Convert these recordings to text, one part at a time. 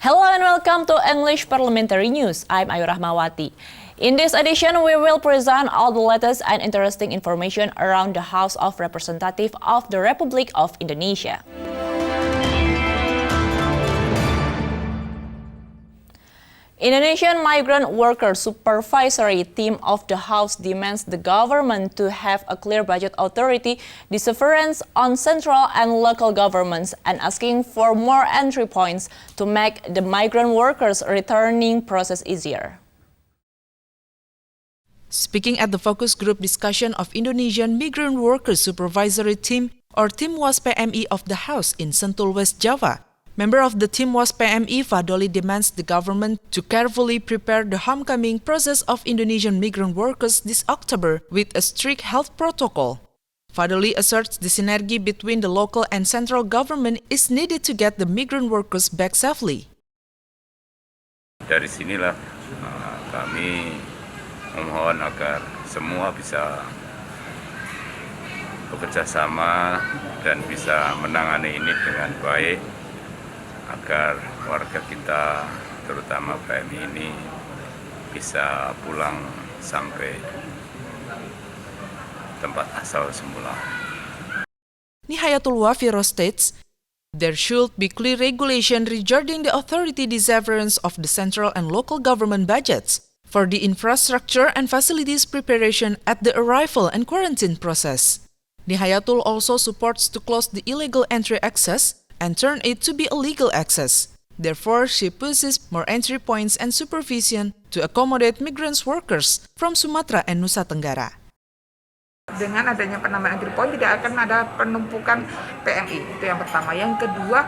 Hello and welcome to English Parliamentary News. I'm Ayu Rahmawati. In this edition, we will present all the latest and interesting information around the House of Representatives of the Republic of Indonesia. Indonesian Migrant Worker Supervisory Team of the House demands the government to have a clear budget authority, disseverance on central and local governments, and asking for more entry points to make the migrant workers' returning process easier. Speaking at the focus group discussion of Indonesian Migrant Workers Supervisory Team or Timwas PMI of the House in Sentul, West Java, member of the Timwas PMI Fadoli demands the government to carefully prepare the homecoming process of Indonesian migrant workers this October with a strict health protocol. Fadoli asserts the synergy between the local and central government is needed to get the migrant workers back safely. Dari sinilah kami memohon agar semua bisa bekerja sama dan bisa menangani ini dengan baik, agar warga kita, terutama PMI ini, bisa pulang sampai tempat asal semula. Nihayatul Wafiro states, there should be clear regulation regarding the authority disseverance of the central and local government budgets for the infrastructure and facilities preparation at the arrival and quarantine process. Nihayatul also supports to close the illegal entry access and turn it to be a legal access. Therefore, she pushes more entry points and supervision to accommodate migrant workers from Sumatra and Nusa Tenggara. Dengan adanya penambahan entry point tidak akan ada penumpukan PMI, itu yang pertama. Yang kedua,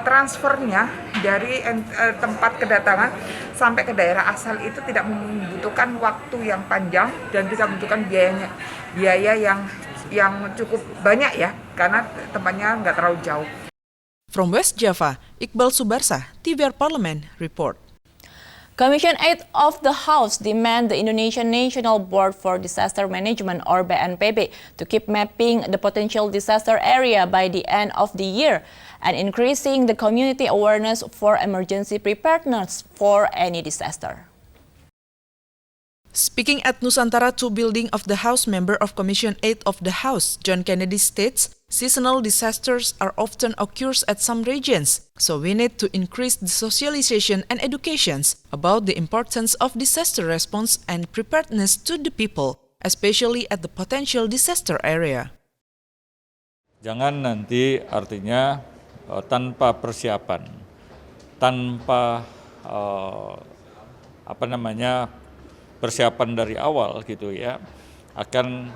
transfernya dari tempat kedatangan sampai ke daerah asal itu tidak membutuhkan waktu yang panjang dan tidak membutuhkan biaya yang cukup banyak ya, karena tempatnya nggak terlalu jauh. From West Java, Iqbal Subarsa, TVR Parliament, report. Commission 8 of the House demand the Indonesian National Board for Disaster Management or BNPB to keep mapping the potential disaster area by the end of the year and increasing the community awareness for emergency preparedness for any disaster. Speaking at Nusantara II building of the House, member of Commission 8 of the House, John Kennedy states, seasonal disasters are often occurs at some regions, so we need to increase the socialization and educations about the importance of disaster response and preparedness to the people, especially at the potential disaster area. Jangan nanti artinya tanpa persiapan, tanpa persiapan dari awal gitu ya, akan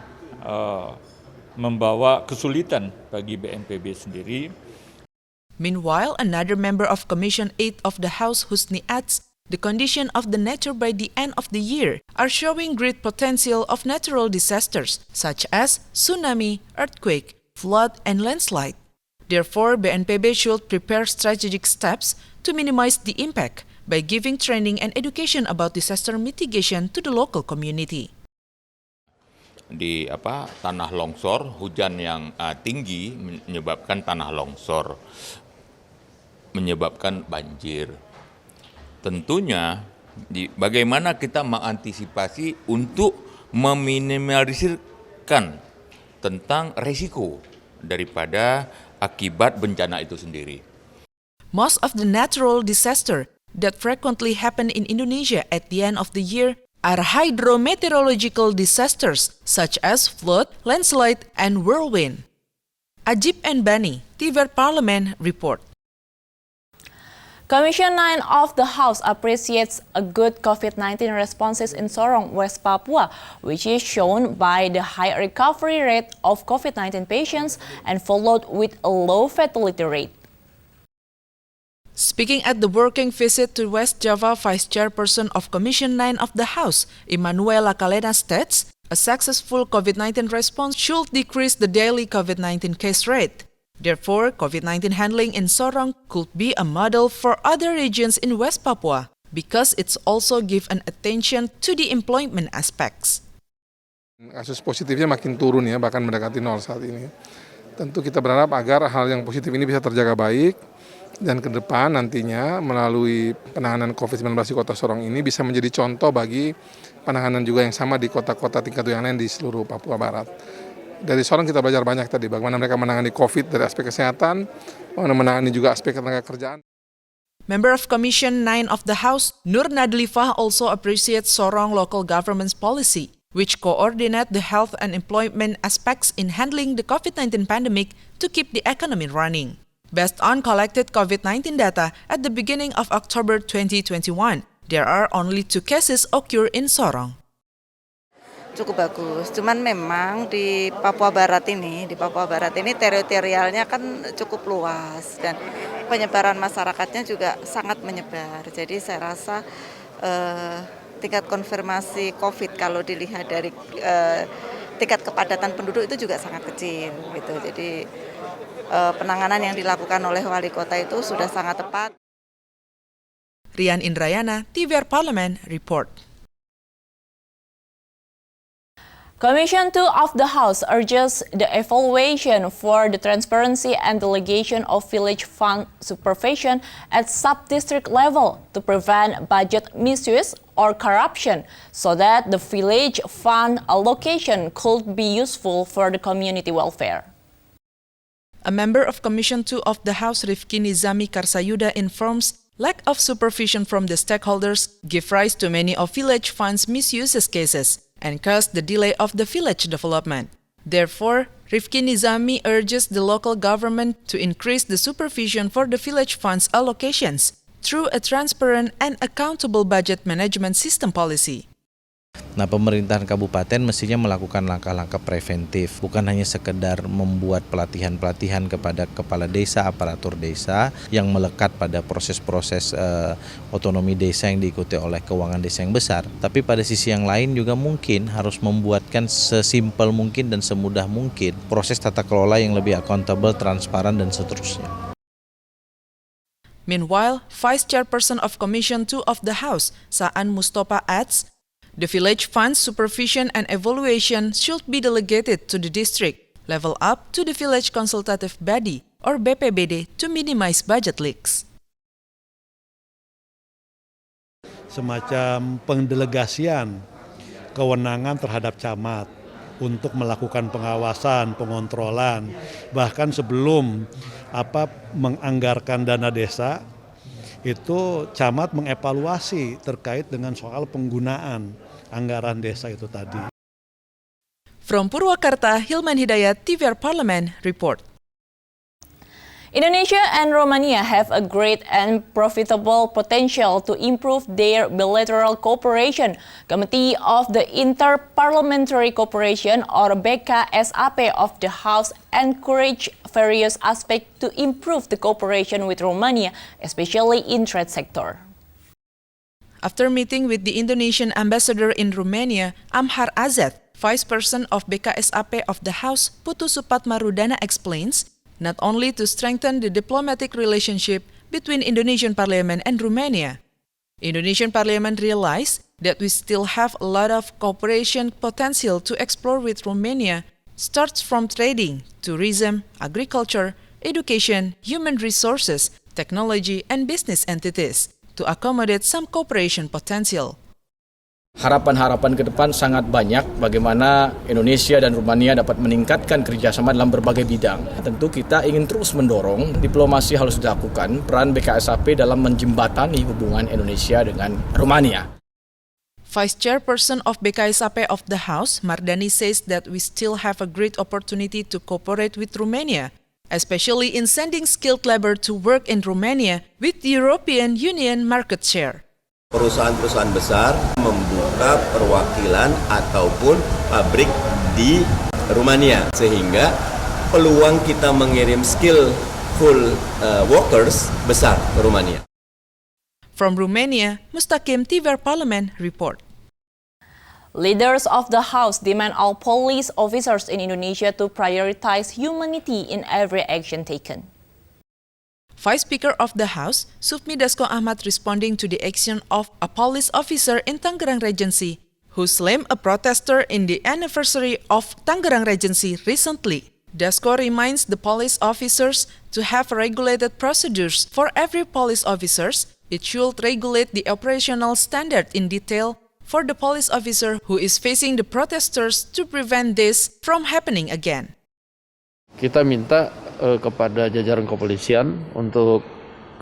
membawa kesulitan bagi BNPB sendiri. Meanwhile, another member of Commission 8 of the House, Husni adds, the condition of the nature by the end of the year are showing great potential of natural disasters such as tsunami, earthquake, flood, and landslide. Therefore, BNPB should prepare strategic steps to minimize the impact by giving training and education about disaster mitigation to the local community. Di tanah longsor, hujan yang tinggi menyebabkan tanah longsor, menyebabkan banjir. Tentunya bagaimana kita mengantisipasi untuk meminimalisirkan tentang risiko daripada akibat bencana itu sendiri. Most of the natural disaster that frequently happen in Indonesia at the end of the year are hydrometeorological disasters such as flood, landslide, and whirlwind. Ajib and Bani, TVR Parliament, report. Commission 9 of the House appreciates a good COVID-19 responses in Sorong, West Papua, which is shown by the high recovery rate of COVID-19 patients and followed with a low fatality rate. Speaking at the working visit to West Java, Vice Chairperson of Commission 9 of the House, Emmanuela Kalena states, a successful COVID-19 response should decrease the daily COVID-19 case rate. Therefore, COVID-19 handling in Sorong could be a model for other regions in West Papua because it's also give an attention to the employment aspects. Kasus positifnya makin turun ya, bahkan mendekati nol saat ini. Tentu kita berharap agar hal yang positif ini bisa terjaga baik, Dan ke depan nantinya melalui penanganan COVID-19 di Kota Sorong ini bisa menjadi contoh bagi penanganan juga yang sama di kota-kota tingkat yang lain di seluruh Papua Barat. Dari Sorong kita belajar banyak tadi, bagaimana mereka menangani COVID dari aspek kesehatan, bagaimana menangani juga aspek tenaga kerjaan. Member of Commission 9 of the House, Nur Nadlifah, also appreciates Sorong local government's policy, which coordinate the health and employment aspects in handling the COVID-19 pandemic to keep the economy running. Based on collected COVID-19 data at the beginning of October 2021, there are only 2 cases occur in Sorong. Cukup bagus, cuman memang di Papua Barat ini teritorialnya kan cukup luas dan penyebaran masyarakatnya juga sangat menyebar. Jadi saya rasa tingkat konfirmasi COVID kalau dilihat dari tingkat kepadatan penduduk itu juga sangat kecil gitu. Jadi penanganan yang dilakukan oleh wali kota itu sudah sangat tepat. Rian Indrayana, TVR Parlemen, report. Commission 2 of the House urges the evaluation for the transparency and delegation of village fund supervision at sub-district level to prevent budget misuse or corruption so that the village fund allocation could be useful for the community welfare. A member of Commission 2 of the House, Rifki Nizami Karsayuda, informs lack of supervision from the stakeholders give rise to many of village funds misuses cases and cause the delay of the village development. Therefore, Rifki Nizami urges the local government to increase the supervision for the village funds allocations through a transparent and accountable budget management system policy. Nah, pemerintahan kabupaten mestinya melakukan langkah-langkah preventif, bukan hanya sekedar membuat pelatihan-pelatihan kepada kepala desa, aparatur desa yang melekat pada proses-proses otonomi desa yang diikuti oleh keuangan desa yang besar. Tapi pada sisi yang lain juga mungkin harus membuatkan sesimpel mungkin dan semudah mungkin proses tata kelola yang lebih accountable, transparan, dan seterusnya. Meanwhile, Vice Chairperson of Commission 2 of the House, Saan Mustafa, adds, the village funds supervision and evaluation should be delegated to the district, level up to the village consultative body or BPBD to minimize budget leaks. Semacam pendelegasian kewenangan terhadap camat untuk melakukan pengawasan, pengontrolan, bahkan sebelum menganggarkan dana desa, itu camat mengevaluasi terkait dengan soal penggunaan anggaran desa itu tadi. From Purwakarta, Hilman Hidayat, TVR Parlemen, report. Indonesia and Romania have a great and profitable potential to improve their bilateral cooperation. Committee of the Inter-Parliamentary Cooperation or BKSAP of the House encourage various aspects to improve the cooperation with Romania, especially in trade sector. After meeting with the Indonesian ambassador in Romania, Amhar Azad, Vice President of BKSAP of the House, Putu Supatmarudana explains, not only to strengthen the diplomatic relationship between Indonesian Parliament and Romania. Indonesian Parliament realized that we still have a lot of cooperation potential to explore with Romania, starts from trading, tourism, agriculture, education, human resources, technology, and business entities to accommodate some cooperation potential. Harapan-harapan ke depan sangat banyak bagaimana Indonesia dan Rumania dapat meningkatkan kerjasama dalam berbagai bidang. Tentu kita ingin terus mendorong diplomasi harus dilakukan, peran BKSAP dalam menjembatani hubungan Indonesia dengan Rumania. Vice Chairperson of BKSAP of the House, Mardani, says that we still have a great opportunity to cooperate with Romania, especially in sending skilled labor to work in Romania with the European Union market share. Perusahaan-perusahaan besar membuka perwakilan ataupun pabrik di Rumania sehingga peluang kita mengirim skillful workers besar ke Rumania. From Romania, Mustaqim, TVR Parlemen, report. Leaders of the House demand all police officers in Indonesia to prioritize humanity in every action taken. Vice Speaker of the House, Sufmi Dasko Ahmad, responding to the action of a police officer in Tangerang Regency who slammed a protester in the anniversary of Tangerang Regency recently. Dasko reminds the police officers to have regulated procedures for every police officers. It should regulate the operational standard in detail for the police officer who is facing the protesters to prevent this from happening again. Kita minta kepada jajaran kepolisian untuk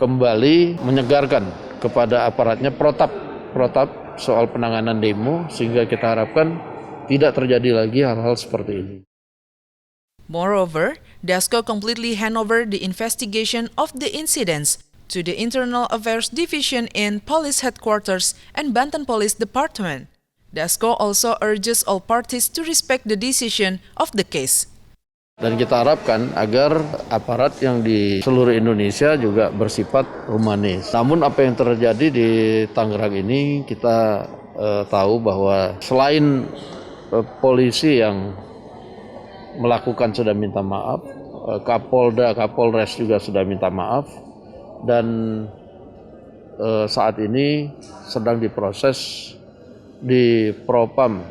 kembali menyegarkan kepada aparatnya protap soal penanganan demo, sehingga kita harapkan tidak terjadi lagi hal-hal seperti ini. Moreover, Dasko completely hand over the investigation of the incidents to the Internal Affairs Division in Police Headquarters and Banten Police Department. Dasko also urges all parties to respect the decision of the case. Dan kita harapkan agar aparat yang di seluruh Indonesia juga bersifat humanis. Namun apa yang terjadi di Tangerang ini, kita tahu bahwa selain polisi yang melakukan sudah minta maaf, Kapolda, Kapolres juga sudah minta maaf, dan saat ini sedang diproses di Propam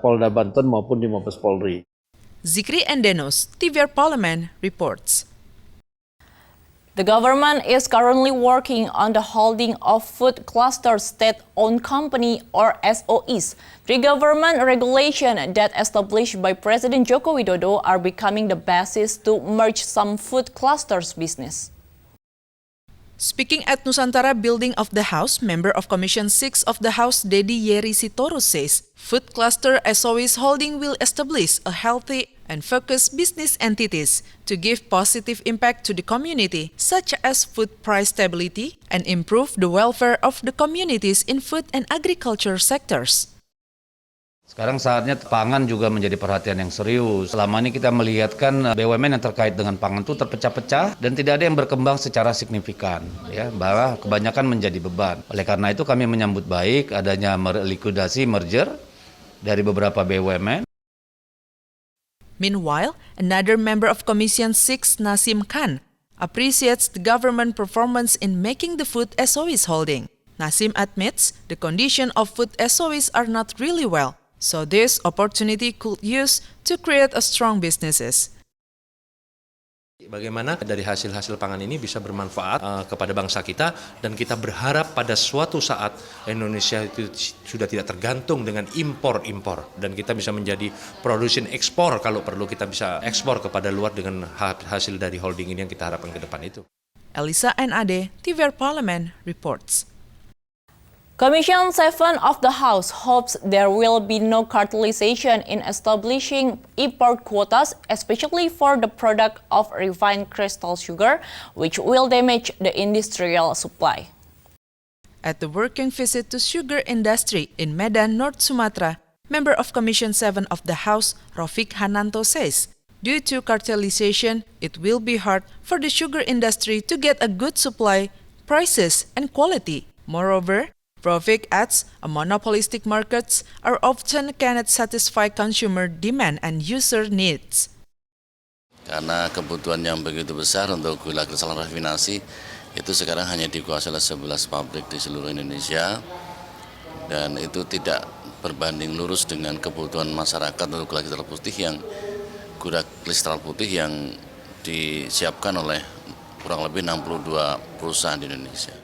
Polda Banten maupun di Mabes Polri. Zikri Endenos, TVR Parlemen, reports. The government is currently working on the holding of food cluster state-owned company or SOEs. Three government regulations that established by President Joko Widodo are becoming the basis to merge some food clusters business. Speaking at Nusantara Building of the House, member of Commission 6 of the House, Dedi Yeri Sitorus says, Food Cluster SOEs Holding will establish a healthy and focused business entities to give positive impact to the community, such as food price stability and improve the welfare of the communities in food and agriculture sectors. Sekarang saatnya pangan juga menjadi perhatian yang serius. Selama ini kita melihatkan BUMN yang terkait dengan pangan itu terpecah-pecah dan tidak ada yang berkembang secara signifikan, ya, bahwa kebanyakan menjadi beban. Oleh karena itu kami menyambut baik adanya likuidasi merger dari beberapa BUMN. Meanwhile, another member of Commission 6, Nasim Khan, appreciates the government performance in making the food SOEs holding. Nasim admits the condition of food SOEs are not really well. So this opportunity could use to create a strong businesses. Bagaimana dari hasil-hasil pangan ini bisa bermanfaat kepada bangsa kita, dan kita berharap pada suatu saat Indonesia itu sudah tidak tergantung dengan impor-impor, dan kita bisa menjadi produsen ekspor, kalau perlu kita bisa ekspor kepada luar dengan hasil dari holding ini yang kita harapkan ke depan itu. Elisa NAD, TVR Parlemen, reports. Commission 7 of the House hopes there will be no cartelization in establishing import quotas, especially for the product of refined crystal sugar, which will damage the industrial supply. At the working visit to sugar industry in Medan, North Sumatra, member of Commission 7 of the House, Rofik Hananto says, due to cartelization, it will be hard for the sugar industry to get a good supply, prices, and quality. Moreover, Rofik adds, a monopolistic markets are often cannot satisfy consumer demand and user needs. Karena kebutuhan yang begitu besar untuk gula kristal rafinasi itu sekarang hanya dikuasai oleh 11 pabrik di seluruh Indonesia, dan itu tidak berbanding lurus dengan kebutuhan masyarakat untuk gula kristal putih yang disiapkan oleh kurang lebih 62 perusahaan di Indonesia.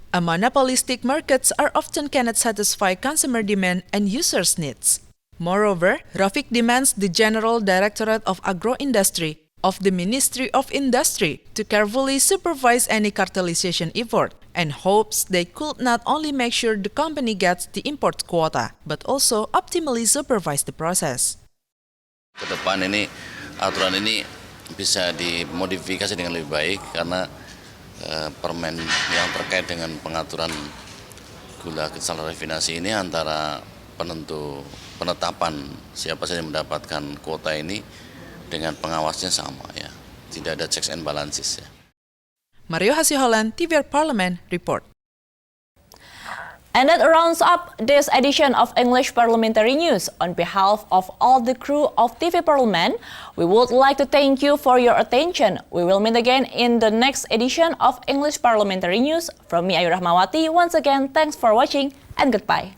A monopolistic markets are often cannot satisfy consumer demand and users' needs. Moreover, Rofik demands the General Directorate of Agro-Industry of the Ministry of Industry to carefully supervise any cartelization effort and hopes they could not only make sure the company gets the import quota, but also optimally supervise the process. Ke depan ini, aturan ini bisa dimodifikasi dengan lebih baik karena permen yang terkait dengan pengaturan gula kristal rafinasi ini antara penetapan siapa saja yang mendapatkan kuota ini dengan pengawasnya sama, ya, tidak ada checks and balances, ya. Mario Hasiholan, TVR Parlemen, report. And that rounds up this edition of English Parliamentary News. On behalf of all the crew of TV Parlemen, we would like to thank you for your attention. We will meet again in the next edition of English Parliamentary News. From me, Ayu Rahmawati, once again, thanks for watching and goodbye.